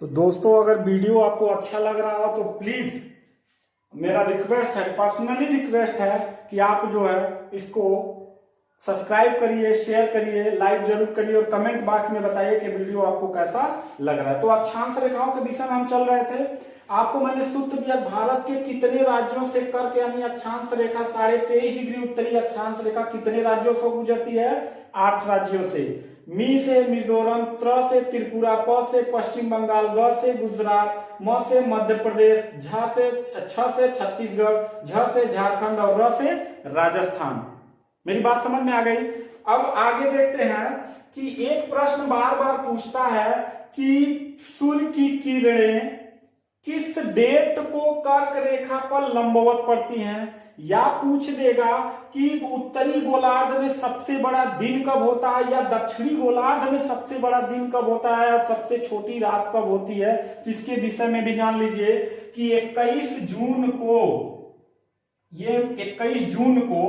तो दोस्तों, अगर वीडियो आपको अच्छा लग रहा हो तो प्लीज मेरा रिक्वेस्ट है, पर्सनली रिक्वेस्ट है कि आप जो है इसको सब्सक्राइब करिए, शेयर करिए, लाइक जरूर करिए और कमेंट बॉक्स में बताइए कि वीडियो आपको कैसा लग रहा है। तो अक्षांश रेखाओं के विषय में हम चल रहे थे। आपको मैंने सूत्र दिया, भारत के कितने राज्यों से कर्क यानी अक्षांश रेखा 23.5 डिग्री उत्तरी अक्षांश रेखा कितने राज्यों से गुजरती है? 8 राज्यों से। मी से मिजोरम, त्र से त्रिपुरा, प से पश्चिम बंगाल, ग से गुजरात, म से मध्य प्रदेश, छ से छत्तीसगढ़, झ से झारखंड और र से राजस्थान। मेरी बात समझ में आ गई? अब आगे देखते हैं कि एक प्रश्न बार बार पूछता है कि सूर्य की किरणें किस डेट को कर्क रेखा पर लंबवत पड़ती हैं, या पूछ देगा कि उत्तरी गोलार्ध में सबसे बड़ा दिन कब होता है या दक्षिणी गोलार्ध में सबसे बड़ा दिन कब होता है और सबसे छोटी रात कब होती है। तो इसके विषय में भी जान लीजिए कि 21 जून को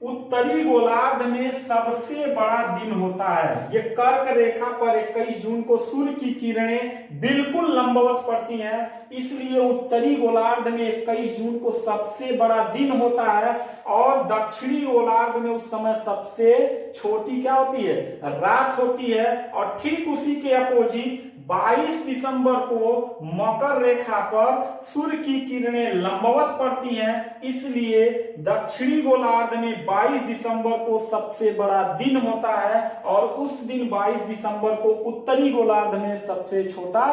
उत्तरी गोलार्ध में सबसे बड़ा दिन होता है। ये कर्क रेखा पर 21 जून को सूर्य की किरणें बिल्कुल लंबवत पड़ती हैं, इसलिए उत्तरी गोलार्ध में 21 जून को सबसे बड़ा दिन होता है और दक्षिणी गोलार्ध में उस समय सबसे छोटी क्या होती है? रात होती है। और ठीक उसी के अपोजिट 22 दिसंबर को मकर रेखा पर सूर्य की किरणें लंबवत पड़ती हैं, इसलिए दक्षिणी गोलार्ध में 22 दिसंबर को सबसे बड़ा दिन होता है और उस दिन 22 दिसंबर को उत्तरी गोलार्ध में सबसे छोटा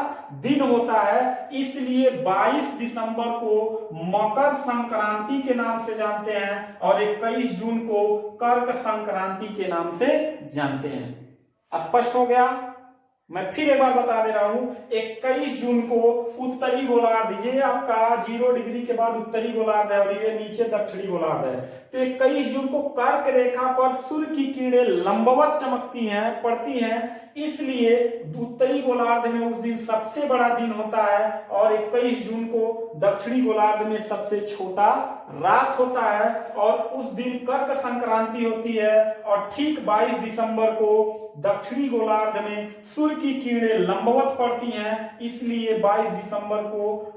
दिन होता है। इसलिए 22 दिसंबर को मकर संक्रांति के नाम से जानते हैं और 21 जून को कर्क संक्रांति के नाम से जानते हैं। स्पष्ट हो गया? मैं फिर एक बार बता दे रहा हूं, 21 जून को उत्तरी गोलार्ध, ये आपका 0 डिग्री के बाद उत्तरी गोलार्ध है और ये नीचे दक्षिणी गोलार्ध है। तो 21 जून को कर्क रेखा पर सूर्य की किरणें लंबवत चमकती हैं, पड़ती हैं, इसलिए उत्तरी गोलार्ध में उस दिन सबसे बड़ा दिन होता है और 21 जून को दक्षिणी गोलार्ध में सबसे छोटा रात होता है और उस दिन कर्क संक्रांति होती है। और ठीक 22 दिसंबर को दक्षिणी गोलार्ध में सूर्य की किरणें लंबवत पड़ती हैं, इसलिए 22 दिसंबर को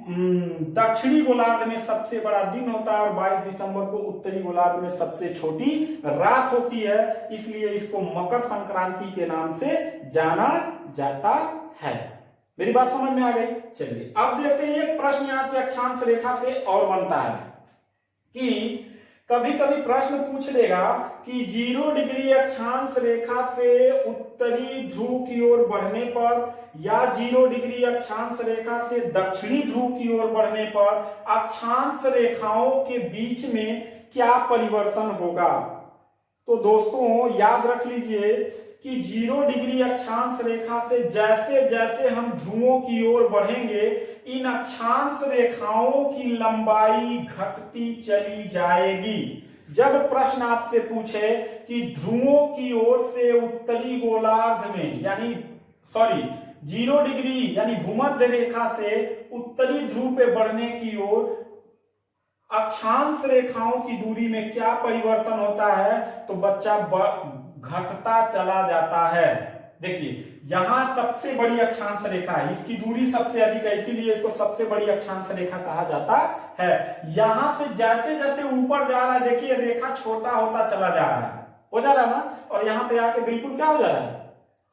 दक्षिणी गोलार्ध में सबसे बड़ा दिन होता है और 22 दिसंबर को उत्तरी गोलार्ध में सबसे छोटी रात होती है, इसलिए इसको मकर संक्रांति के नाम से जाना जाता है। मेरी बात समझ में आ गई? चलिए अब देखते हैं, एक प्रश्न यहां से अक्षांश रेखा से और बनता है कि कभी कभी प्रश्न पूछ लेगा कि 0 डिग्री अक्षांश रेखा से उत्तरी ध्रुव की ओर बढ़ने पर या 0 डिग्री अक्षांश रेखा से दक्षिणी ध्रुव की ओर बढ़ने पर अक्षांश रेखाओं के बीच में क्या परिवर्तन होगा। तो दोस्तों याद रख लीजिए कि 0 डिग्री अक्षांश रेखा से जैसे जैसे हम ध्रुवों की ओर बढ़ेंगे, इन अक्षांश रेखाओं की लंबाई घटती चली जाएगी। जब प्रश्न आपसे पूछे कि ध्रुवों की ओर से उत्तरी गोलार्ध में यानी 0 डिग्री यानी भूमध्य रेखा से उत्तरी ध्रुव पे बढ़ने की ओर अक्षांश रेखाओं की दूरी में क्या परिवर्तन होता है, तो बच्चा घटता चला जाता है। देखिए यहां सबसे बड़ी अक्षांश रेखा है, इसकी दूरी सबसे अधिक है, इसीलिए इसको सबसे बड़ी अक्षांश रेखा कहा जाता है। यहां से जैसे जैसे ऊपर जा रहा है, देखिए रेखा छोटा होता चला जा रहा है, हो जा रहा है ना, और यहां पे आके बिल्कुल क्या हो जा रहा है?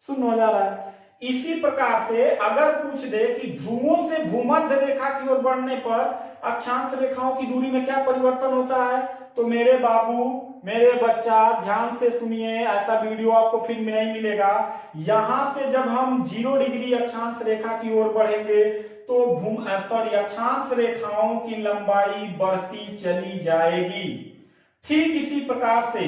शून्य हो जा रहा है। इसी प्रकार से अगर पूछ दे कि ध्रुवों से भूमध्य रेखा की ओर बढ़ने पर अक्षांश रेखाओं की दूरी में क्या परिवर्तन होता है, तो मेरे बाबू मेरे बच्चा ध्यान से सुनिए, ऐसा वीडियो आपको फिर नहीं मिलेगा। यहां से जब हम 0 डिग्री अक्षांश रेखा की ओर बढ़ेंगे तो अक्षांश रेखाओं की लंबाई बढ़ती चली जाएगी। ठीक इसी प्रकार से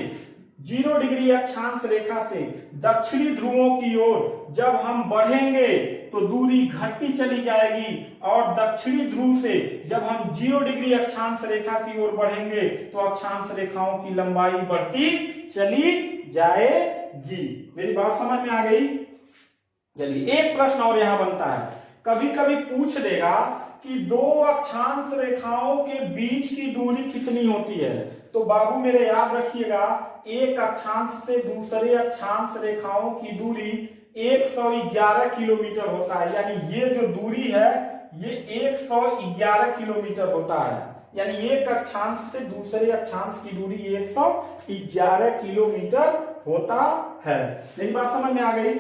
0 डिग्री अक्षांश रेखा से दक्षिणी ध्रुवों की ओर जब हम बढ़ेंगे तो दूरी घटती चली जाएगी और दक्षिणी ध्रुव से जब हम 0 डिग्री अक्षांश रेखा की ओर बढ़ेंगे तो अक्षांश रेखाओं की लंबाई बढ़ती चली जाएगी। मेरी बात समझ में आ गई? चलिए एक प्रश्न और यहां बनता है, कभी कभी पूछ देगा कि 2 अक्षांश रेखाओं के बीच की दूरी कितनी होती है। तो बाबू मेरे याद रखिएगा, एक अक्षांश से दूसरे अक्षांश रेखाओं की दूरी 111 किलोमीटर होता है। यानी ये जो दूरी है ये 111 किलोमीटर होता है। यानी एक अक्षांश से दूसरे अक्षांश की दूरी 111 किलोमीटर होता है। मेरी बात समझ में आ गई?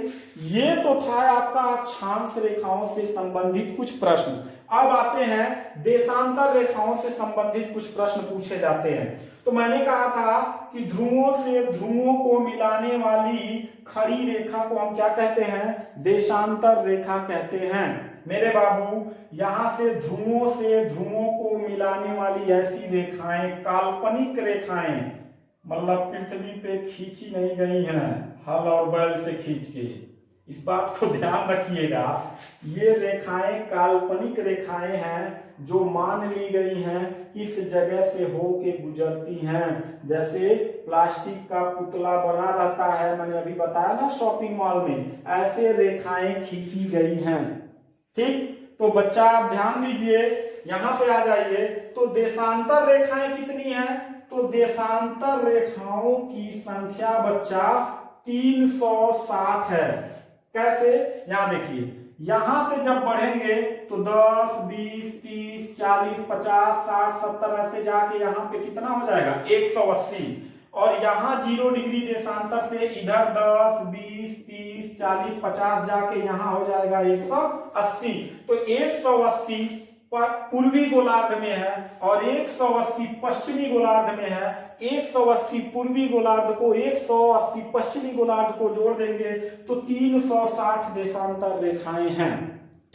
ये तो था आपका अक्षांश रेखाओं से संबंधित कुछ प्रश्न। अब आते हैं देशांतर रेखाओं से संबंधित कुछ प्रश्न पूछे जाते हैं। तो मैंने कहा था कि ध्रुवों से ध्रुवों को मिलाने वाली खड़ी रेखा को हम क्या कहते हैं? देशांतर रेखा कहते हैं। मेरे बाबू, यहां से ध्रुवों को मिलाने वाली ऐसी रेखाएं, काल्पनिक रेखाएं, मतलब पृथ्वी पे खींची नहीं गई हैं हल और बैल से खींच के, इस बात को ध्यान रखिएगा। ये रेखाएं काल्पनिक रेखाएं हैं जो मान ली गई हैं इस जगह से होके गुजरती हैं। जैसे प्लास्टिक का पुतला बना रहता है, मैंने अभी बताया ना शॉपिंग मॉल में, ऐसे रेखाएं खींची गई हैं। ठीक, तो बच्चा आप ध्यान दीजिए, यहां पे आ जाइए। तो देशांतर रेखाएं कितनी हैं? तो देशांतर रेखाओं की संख्या बच्चा 360 है। कैसे? यहां देखिए, यहां से जब बढ़ेंगे तो 10, 20, 30, 40, 50, 60, 70 ऐसे जाके यहां पे कितना हो जाएगा? 180। और यहां 0 डिग्री देशांतर से इधर 10, 20, 30, 40, 50 जाके यहां हो जाएगा 180। तो 180 पूर्वी गोलार्ध में है और 180 पश्चिमी गोलार्ध में है। 180 पूर्वी गोलार्ध को 180 पश्चिमी गोलार्ध को जोड़ देंगे तो 360 देशांतर रेखाएं हैं।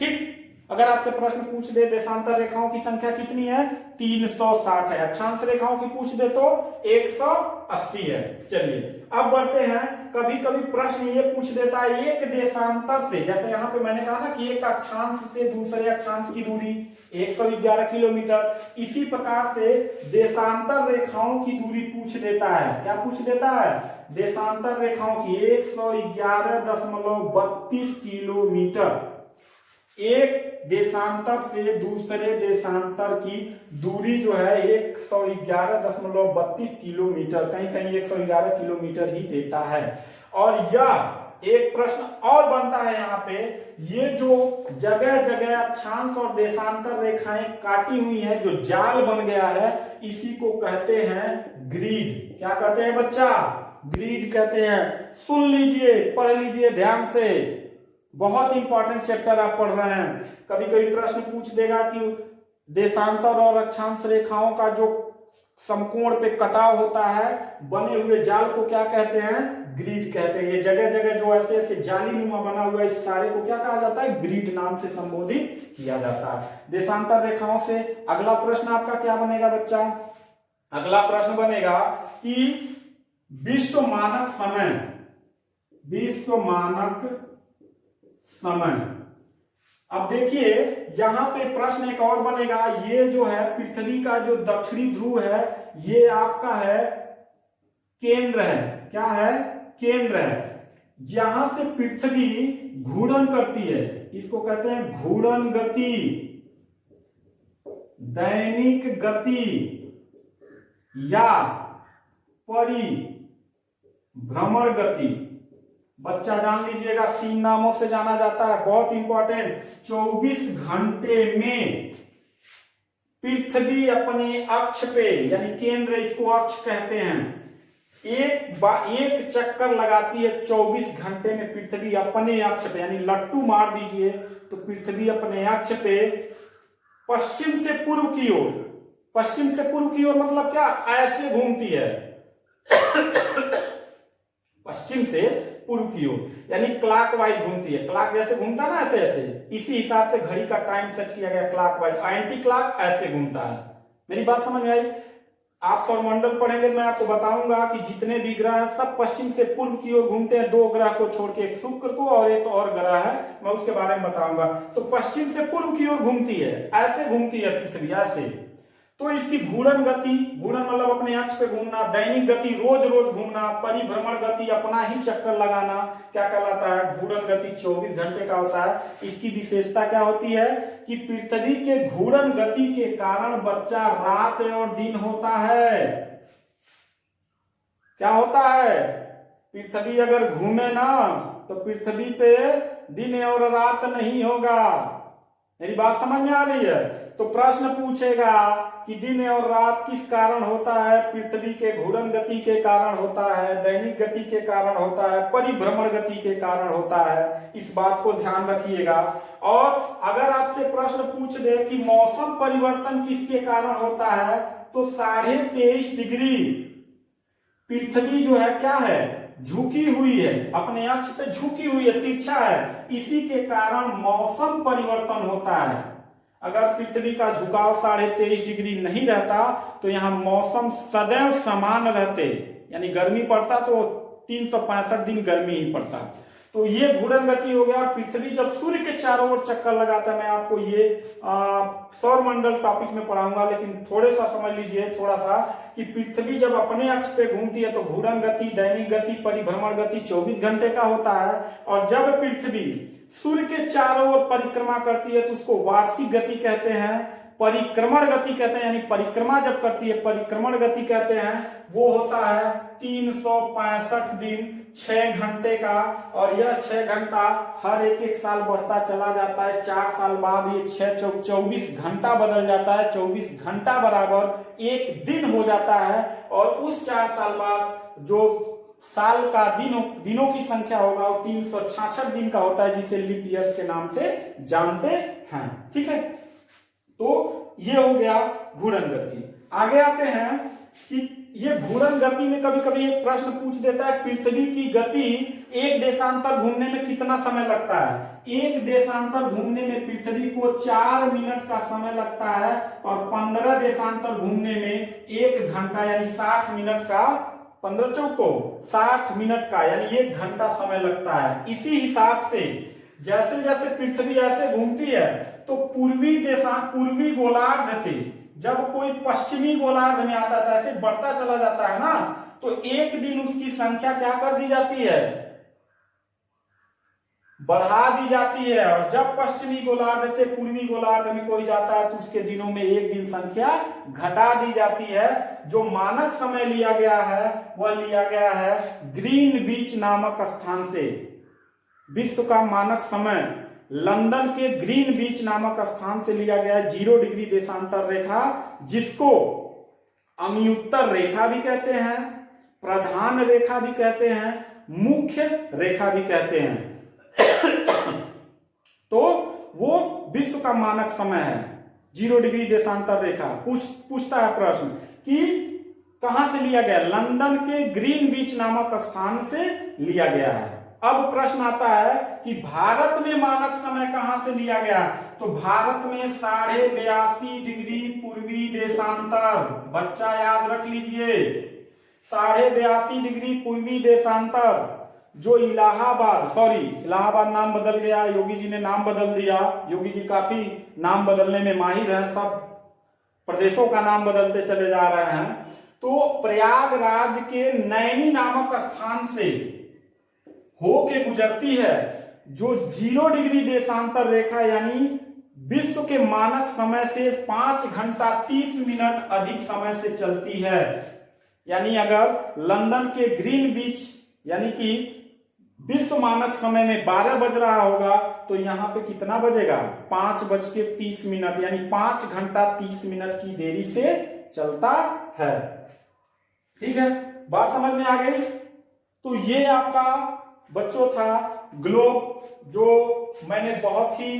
ठीक, अगर आपसे प्रश्न पूछ दे देशांतर रेखाओं की संख्या कितनी है? 360 है। अक्षांश रेखाओं की पूछ दे तो 180 है। चलिए अब बढ़ते हैं। कभी कभी प्रश्न ये पूछ देता है एक देशांतर से, जैसे यहां पे मैंने कहा ना कि एक अक्षांश से दूसरे अक्षांश की दूरी 111 किलोमीटर, इसी प्रकार से देशांतर रेखाओं की दूरी पूछ देता है। क्या पूछ देता है? देशांतर रेखाओं की 111.32 किलोमीटर। एक देशांतर से दूसरे देशांतर की दूरी जो है 111.32 किलोमीटर, कहीं कहीं 111 किलोमीटर ही देता है। और यह एक प्रश्न और बनता है यहाँ पे, ये जो जगह जगह अक्षांश और देशांतर रेखाएं काटी हुई हैं, जो जाल बन गया है, इसी को कहते हैं ग्रिड। क्या कहते हैं बच्चा? ग्रिड कहते हैं। सुन लीजिए, पढ़ लीजिए ध्यान से, बहुत इंपॉर्टेंट चैप्टर आप पढ़ रहे हैं। कभी कभी प्रश्न पूछ देगा कि देशांतर और अक्षांश रेखाओं का जो समकोण पे कटाव होता है, बने हुए जाल को क्या कहते हैं? ग्रिड कहते हैं। ये जगह जगह जो ऐसे ऐसे जाली नुमा बना हुआ है, इस सारे को क्या कहा जाता है? ग्रिड नाम से संबोधित किया जाता है। देशांतर रेखाओं से अगला प्रश्न आपका क्या बनेगा बच्चा? अगला प्रश्न बनेगा कि विश्व मानक समय। अब देखिए यहां पे प्रश्न एक और बनेगा। ये जो है पृथ्वी का जो दक्षिणी ध्रुव है, ये आपका है केंद्र है। क्या है? केंद्र है। यहां से पृथ्वी घूर्णन करती है, इसको कहते हैं घूर्णन गति, दैनिक गति या परिभ्रमण गति। बच्चा जान लीजिएगा, 3 नामों से जाना जाता है, बहुत इंपॉर्टेंट। 24 घंटे में पृथ्वी अपने अक्ष पे, यानी केंद्र, इसको अक्ष कहते हैं, एक चक्कर लगाती है 24 घंटे में पृथ्वी अपने अक्ष पे, यानी लट्टू मार दीजिए तो पृथ्वी अपने अक्ष पे पश्चिम से पूर्व की ओर, पश्चिम से पूर्व की ओर मतलब क्या? ऐसे घूमती है पश्चिम से पूर्व की ओर, यानी क्लॉकवाइज घूमती है। क्लॉक जैसे घूमता है ना, ऐसे ऐसे, इसी हिसाब से घड़ी का टाइम सेट किया गया क्लॉकवाइज। एंटी क्लॉक ऐसे घूमता है। मेरी बात समझ में आई? आप सौरमंडल पढ़ेंगे, मैं आपको बताऊंगा कि जितने भी ग्रह सब पश्चिम से पूर्व की ओर घूमते हैं, 2 ग्रह को छोड़ के, एक शुक्र को और एक और ग्रह है, मैं उसके बारे में बताऊंगा। तो पश्चिम से पूर्व की ओर घूमती है, ऐसे घूमती है पृथ्वी, ऐसे। तो इसकी घूर्णन गति, घूर्णन मतलब अपने अक्ष पे घूमना, दैनिक गति रोज रोज घूमना, परिभ्रमण गति अपना ही चक्कर लगाना, क्या कहलाता है? घूर्णन गति 24 घंटे का होता है। इसकी विशेषता क्या होती है कि पृथ्वी के घूर्णन गति के कारण बच्चा रात और दिन होता है। क्या होता है? पृथ्वी अगर घूमे ना तो पृथ्वी पे दिन और रात नहीं होगा। मेरी बात समझ में आ रही है? तो प्रश्न पूछेगा कि दिन और रात किस कारण होता है? पृथ्वी के घूर्णन गति के कारण होता है, दैनिक गति के कारण होता है, परिभ्रमण गति के कारण होता है। इस बात को ध्यान रखिएगा। और अगर आपसे प्रश्न पूछ दे कि मौसम परिवर्तन किसके कारण होता है, तो 23.5 डिग्री पृथ्वी जो है क्या है, झुकी हुई है, अपने अक्ष पे झुकी हुई है, तिरछा है, इसी के कारण मौसम परिवर्तन होता है। अगर पृथ्वी का झुकाव 23.5 डिग्री नहीं रहता तो यहाँ मौसम सदैव समान रहते, यानी गर्मी पड़ता तो 365 दिन गर्मी ही पड़ता। तो ये घूर्णन गति हो गया। पृथ्वी जब सूर्य के चारों ओर चक्कर लगाता है, मैं आपको ये सौरमंडल टॉपिक में पढ़ाऊंगा, लेकिन थोड़े सा समझ लीजिए थोड़ा सा कि पृथ्वी जब अपने अक्ष पे घूमती है तो घूर्णन गति, दैनिक गति, परिभ्रमण गति 24 घंटे का होता है। और जब पृथ्वी सूर्य के चारों ओर परिक्रमा करती है तो उसको वार्षिक गति कहते हैं, परिक्रमण गति कहते हैं, यानी परिक्रमा जब करती है परिक्रमण गति कहते हैं। वो होता है 365 दिन 6 घंटे का, और यह 6 घंटा हर एक साल बढ़ता चला जाता है। 4 साल बाद ये 24 घंटा बदल जाता है, 24 घंटा बराबर एक दिन हो जाता है। और उस 4 साल बाद जो साल का दिनों की संख्या होगा वो 366 दिन का होता है, जिसे लीप ईयर्स के नाम से जानते हैं। ठीक है, तो ये हो गया घूर्णन गति। आगे आते हैं कि ये घूर्णन गति में कभी कभी एक प्रश्न पूछ देता है, पृथ्वी की गति एक देशांतर घूमने में कितना समय लगता है? एक देशांतर घूमने में पृथ्वी को 4 मिनट का समय लगता है, और 15 देशांतर घूमने में 1 घंटा यानी 60 मिनट का, 15 चौको 60 मिनट का यानी 1 घंटा समय लगता है। इसी हिसाब से जैसे जैसे पृथ्वी ऐसे घूमती है तो पूर्वी गोलार्ध से जब कोई पश्चिमी गोलार्ध में आता है ऐसे बढ़ता चला जाता है ना, तो एक दिन उसकी संख्या क्या कर दी जाती है, बढ़ा दी जाती है। और जब पश्चिमी गोलार्ध से पूर्वी गोलार्ध में कोई जाता है तो उसके दिनों में एक दिन संख्या घटा दी जाती है। जो मानक समय लिया गया है वह लिया गया है ग्रीनविच नामक स्थान से। विश्व का मानक समय लंदन के ग्रीनविच नामक स्थान से लिया गया है। 0 डिग्री देशांतर रेखा, जिसको अमियुत्तर रेखा भी कहते हैं, प्रधान रेखा भी कहते हैं, मुख्य रेखा भी कहते हैं। तो वो विश्व का मानक समय है 0 डिग्री देशांतर रेखा। पूछता है प्रश्न कि कहां से लिया गया? लंदन के ग्रीनविच नामक स्थान से लिया गया है। अब प्रश्न आता है कि भारत में मानक समय कहां से लिया गया? तो भारत में 82.5 डिग्री पूर्वी देशांतर, बच्चा याद रख लीजिए, 82.5 डिग्री पूर्वी देशांतर। जो इलाहाबाद नाम बदल गया, योगी जी ने नाम बदल दिया। योगी जी काफी नाम बदलने में माहिर हैं, सब प्रदेशों का नाम बदलते चले जा रहे हैं। तो प्रयागराज के नैनी नामक स्थान से होके गुजरती है, जो 0 डिग्री देशांतर रेखा यानी विश्व के मानक समय से 5 घंटा 30 मिनट अधिक समय से चलती है। यानी अगर लंदन के ग्रीनविच यानी कि विश्व मानक समय में 12 बज रहा होगा तो यहां पे कितना बजेगा? 5:30 यानी 5 घंटा 30 मिनट की देरी से चलता है। ठीक है, बात समझ में आ गई? तो ये आपका बच्चों था ग्लोब, जो मैंने बहुत ही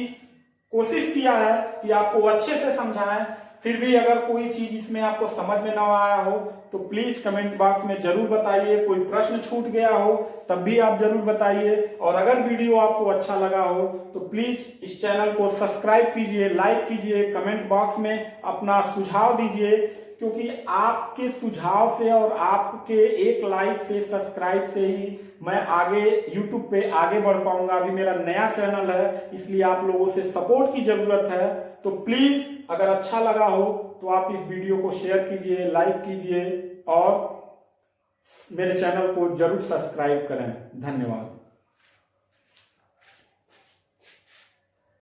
कोशिश किया है कि आपको अच्छे से समझाएं। फिर भी अगर कोई चीज इसमें आपको समझ में ना आया हो तो प्लीज कमेंट बॉक्स में जरूर बताइए। कोई प्रश्न छूट गया हो तब भी आप जरूर बताइए। और अगर वीडियो आपको अच्छा लगा हो तो प्लीज इस चैनल को सब्सक्राइब कीजिए, लाइक कीजिए, कमेंट बॉक्स में अपना सुझाव दीजिए, क्योंकि आपके सुझाव से और आपके एक लाइक से, सब्सक्राइब से ही मैं आगे YouTube पे आगे बढ़ पाऊंगा। अभी मेरा नया चैनल है, इसलिए आप लोगों से सपोर्ट की जरूरत है। तो प्लीज अगर अच्छा लगा हो तो आप इस वीडियो को शेयर कीजिए, लाइक कीजिए और मेरे चैनल को जरूर सब्सक्राइब करें। धन्यवाद।